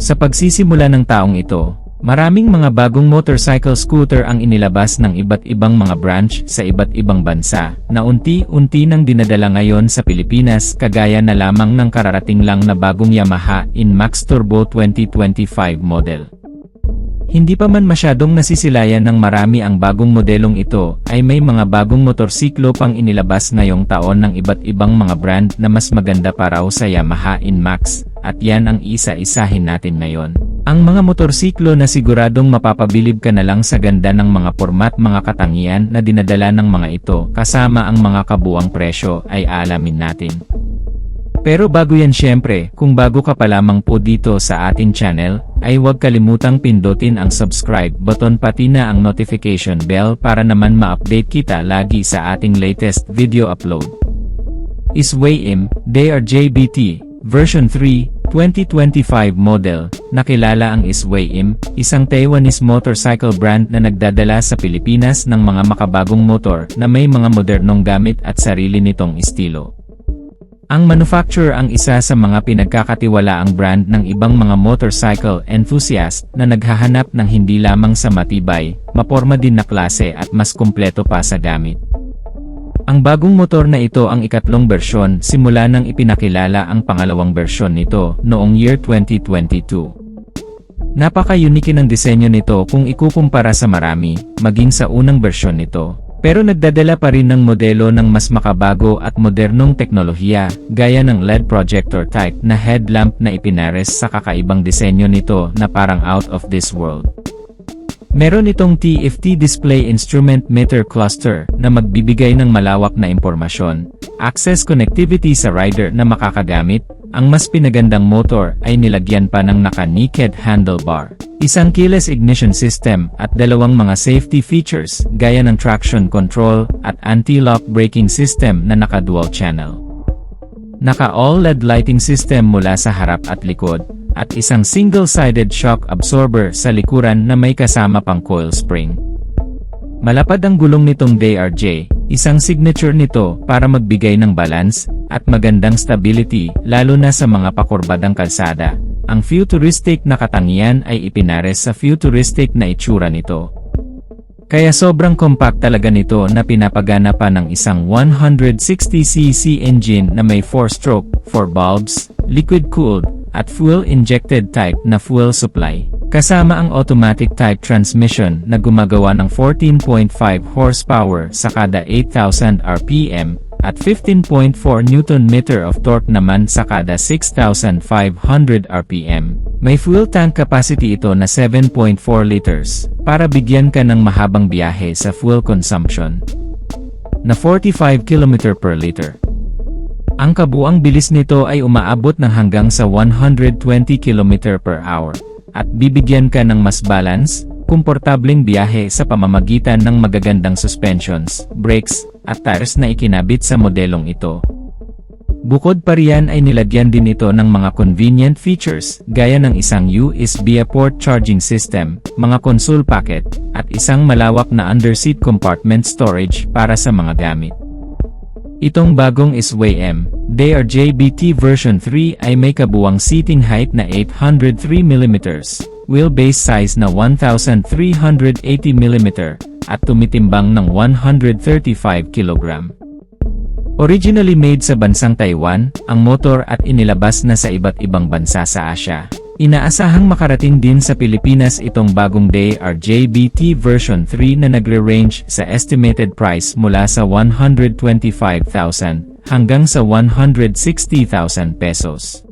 Sa pagsisimula ng taong ito, maraming mga bagong motorcycle scooter ang inilabas ng iba't ibang mga branch sa iba't ibang bansa, na unti-unti nang dinadala ngayon sa Pilipinas kagaya na lamang ng kararating lang na bagong Yamaha INMAX Turbo 2025 model. Hindi pa man masyadong nasisilayan ng marami ang bagong modelong ito, ay may mga bagong motorsiklo pang inilabas ngayong taon ng iba't ibang mga brand na mas maganda pa raw sa Yamaha INMAX, at yan ang isa-isahin natin ngayon. Ang mga motorsiklo na siguradong mapapabilib ka na lang sa ganda ng mga format, mga katangian na dinadala ng mga ito kasama ang mga kabuang presyo ay alamin natin. Pero bago yan, syempre, kung bago ka pa lamang po dito sa ating channel, ay huwag kalimutang pindutin ang subscribe button pati na ang notification bell para naman ma-update kita lagi sa ating latest video upload. SWAYIM DRJBT Version 3 2025 model. Nakilala ang SWAYIM, isang Taiwanese motorcycle brand na nagdadala sa Pilipinas ng mga makabagong motor na may mga modernong gamit at sarili nitong estilo. Ang manufacturer ang isa sa mga pinagkakatiwalaang brand ng ibang mga motorcycle enthusiast na naghahanap ng hindi lamang sa matibay, maporma din na klase at mas kumpleto pa sa gamit. Ang bagong motor na ito ang ikatlong bersyon simula nang ipinakilala ang pangalawang bersyon nito noong year 2022. Napaka-unique ng disenyo nito kung ikukumpara sa marami, maging sa unang bersyon nito. Pero nagdadala pa rin ng modelo ng mas makabago at modernong teknolohiya, gaya ng LED projector type na headlamp na ipinares sa kakaibang disenyo nito na parang out of this world. Meron itong TFT display instrument meter cluster na magbibigay ng malawak na impormasyon, access connectivity sa rider na makakagamit. Ang mas pinagandang motor ay nilagyan pa ng naka-naked handlebar, isang keyless ignition system at dalawang mga safety features gaya ng traction control at anti-lock braking system na naka-dual channel. Naka-all-LED lighting system mula sa harap at likod, at isang single-sided shock absorber sa likuran na may kasama pang coil spring. Malapad ang gulong nitong DRJ, isang signature nito para magbigay ng balance at magandang stability lalo na sa mga pakurbadang kalsada. Ang futuristic na katangian ay ipinares sa futuristic na itsura nito. Kaya sobrang compact talaga nito na pinapagana pa ng isang 160cc engine na may 4-stroke, 4 bulbs, liquid-cooled, at fuel-injected type na fuel supply. Kasama ang automatic type transmission na gumagawa ng 14.5 horsepower sa kada 8,000 RPM at 15.4 Nm of torque naman sa kada 6,500 RPM. May fuel tank capacity ito na 7.4 liters para bigyan ka ng mahabang biyahe sa fuel consumption na 45 km per liter. Ang kabuang bilis nito ay umaabot ng hanggang sa 120 km per hour. At bibigyan ka ng mas balance, komportableng biyahe sa pamamagitan ng magagandang suspensions, brakes, at tires na ikinabit sa modelong ito. Bukod pa riyan ay nilagyan din ito ng mga convenient features, gaya ng isang USB port charging system, mga console packet, at isang malawak na underseat compartment storage para sa mga gamit. Itong bagong SWAYIM DRJBT version 3 ay may kabuwang seating height na 803mm, wheelbase size na 1,380mm, at tumitimbang ng 135 kg. Originally made sa bansang Taiwan, ang motor at inilabas na sa iba't ibang bansa sa Asia. Inaasahang makarating din sa Pilipinas itong bagong DRJBT version 3 na nagre-range sa estimated price mula sa 125,000 hanggang sa 160,000 pesos.